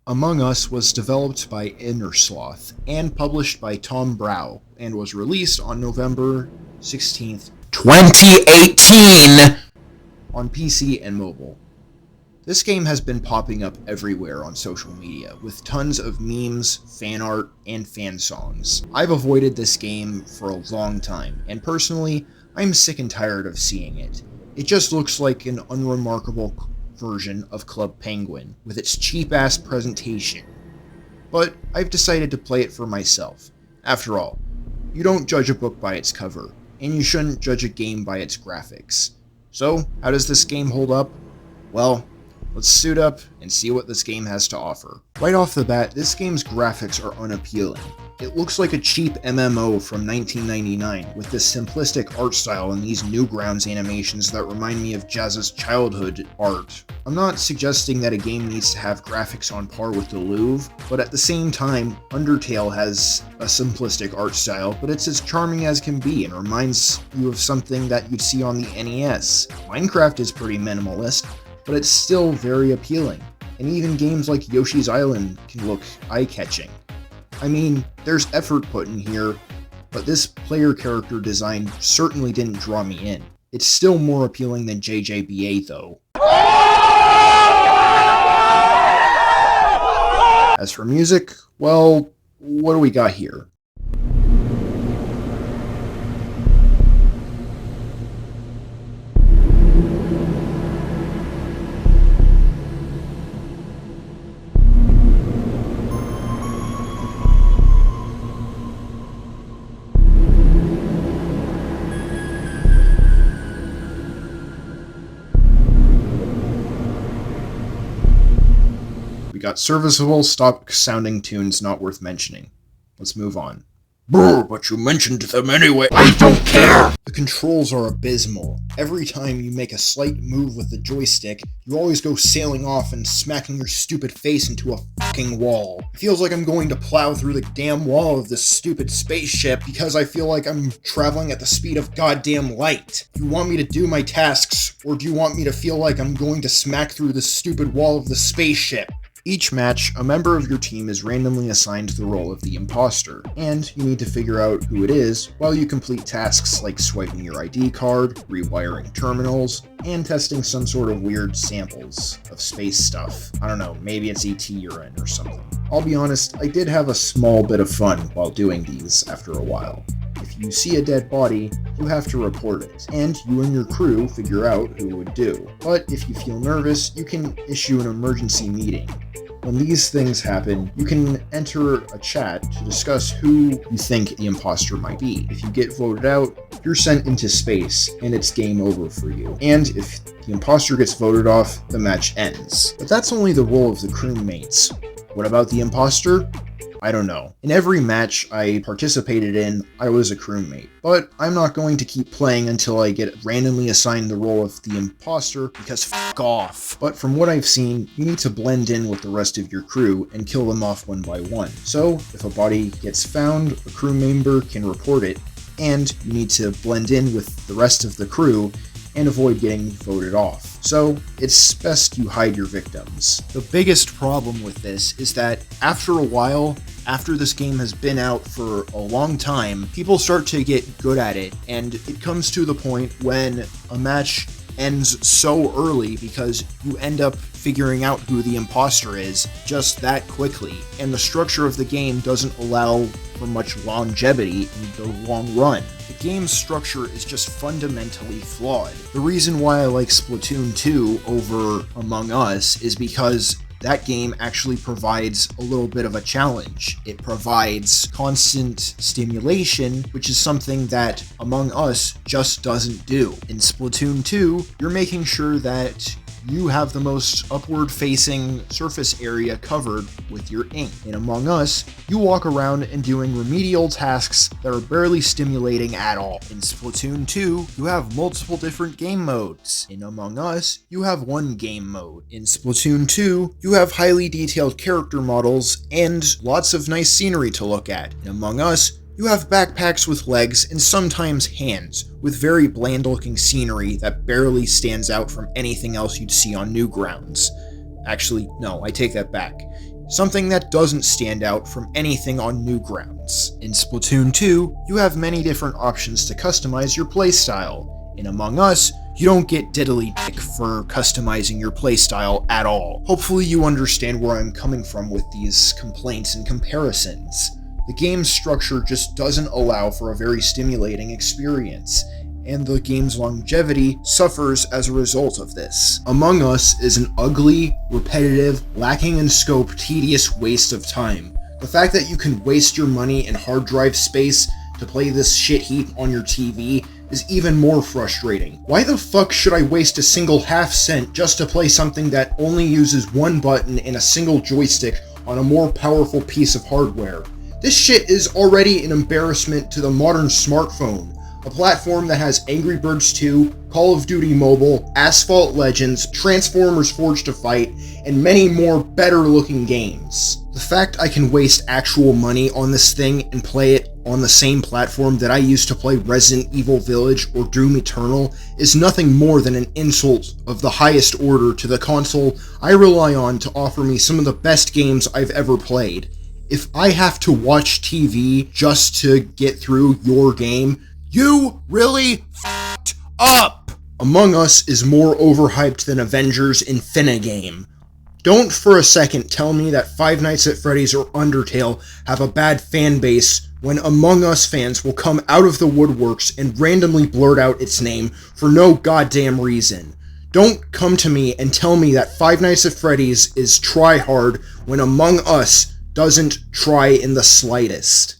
Among Us was developed by Innersloth and published by Tom Brow and was released on November 16th, 2018 on PC and mobile. This game has been popping up everywhere on social media, with tons of memes, fan art, and fan songs. I've avoided this game for a long time, and personally, I'm sick and tired of seeing it. It just looks like an unremarkable version of Club Penguin, with its cheap-ass presentation. But I've decided to play it for myself. After all, you don't judge a book by its cover, and you shouldn't judge a game by its graphics. So, how does this game hold up? Well, let's suit up and see what this game has to offer. Right off the bat, this game's graphics are unappealing. It looks like a cheap MMO from 1999 with this simplistic art style and these Newgrounds animations that remind me of Jazz's childhood art. I'm not suggesting that a game needs to have graphics on par with the Louvre, but at the same time, Undertale has a simplistic art style, but it's as charming as can be and reminds you of something that you'd see on the NES. Minecraft is pretty minimalist, but it's still very appealing, and even games like Yoshi's Island can look eye-catching. I mean, there's effort put in here, but this player character design certainly didn't draw me in. It's still more appealing than JJBA though. As for music, well, what do we got here? We got serviceable, stock-sounding tunes not worth mentioning. Let's move on. Brr, but you mentioned them anyway. I don't care! The controls are abysmal. Every time you make a slight move with the joystick, you always go sailing off and smacking your stupid face into a fucking wall. It feels like I'm going to plow through the damn wall of this stupid spaceship because I feel like I'm traveling at the speed of goddamn light. Do you want me to do my tasks, or do you want me to feel like I'm going to smack through the stupid wall of the spaceship? Each match, a member of your team is randomly assigned the role of the imposter, and you need to figure out who it is while you complete tasks like swiping your ID card, rewiring terminals, and testing some sort of weird samples of space stuff. I don't know, maybe it's ET urine or something. I'll be honest, I did have a small bit of fun while doing these after a while. If you see a dead body, you have to report it, and you and your crew figure out who would do. But if you feel nervous, you can issue an emergency meeting. When these things happen, you can enter a chat to discuss who you think the imposter might be. If you get voted out, you're sent into space, and it's game over for you. And if the imposter gets voted off, the match ends. But that's only the role of the crewmates. What about the imposter? I don't know. In every match I participated in, I was a crewmate, but I'm not going to keep playing until I get randomly assigned the role of the imposter, because fuck off. But from what I've seen, you need to blend in with the rest of your crew and kill them off one by one. So, if a body gets found, a crew member can report it, and you need to blend in with the rest of the crew and avoid getting voted off. So, it's best you hide your victims. The biggest problem with this is that after a while, after this game has been out for a long time, people start to get good at it, and it comes to the point when a match ends so early because you end up figuring out who the imposter is just that quickly, and the structure of the game doesn't allow for much longevity in the long run. The game's structure is just fundamentally flawed. The reason why I like Splatoon 2 over Among Us is because that game actually provides a little bit of a challenge. It provides constant stimulation, which is something that Among Us just doesn't do. In Splatoon 2, you're making sure that you have the most upward-facing surface area covered with your ink. In Among Us, you walk around and doing remedial tasks that are barely stimulating at all. In Splatoon 2, you have multiple different game modes. In Among Us, you have one game mode. In Splatoon 2, you have highly detailed character models and lots of nice scenery to look at. In Among Us, you have backpacks with legs and sometimes hands, with very bland-looking scenery that barely stands out from anything else you'd see on Newgrounds. Actually, no, I take that back. something that doesn't stand out from anything on Newgrounds. In Splatoon 2, you have many different options to customize your playstyle. In Among Us, you don't get diddly dick for customizing your playstyle at all. Hopefully you understand where I'm coming from with these complaints and comparisons. The game's structure just doesn't allow for a very stimulating experience, and the game's longevity suffers as a result of this. Among Us is an ugly, repetitive, lacking in scope, tedious waste of time. The fact that you can waste your money and hard drive space to play this shit heap on your TV is even more frustrating. Why the fuck should I waste a single half-cent just to play something that only uses one button and a single joystick on a more powerful piece of hardware? This shit is already an embarrassment to the modern smartphone, a platform that has Angry Birds 2, Call of Duty Mobile, Asphalt Legends, Transformers Forged to Fight, and many more better-looking games. The fact I can waste actual money on this thing and play it on the same platform that I used to play Resident Evil Village or Doom Eternal is nothing more than an insult of the highest order to the console I rely on to offer me some of the best games I've ever played. If I have to watch TV just to get through your game, you really f***ed up! Among Us is more overhyped than Avengers Infinigame. Don't for a second tell me that Five Nights at Freddy's or Undertale have a bad fan base when Among Us fans will come out of the woodworks and randomly blurt out its name for no goddamn reason. Don't come to me and tell me that Five Nights at Freddy's is try hard when Among Us doesn't try in the slightest.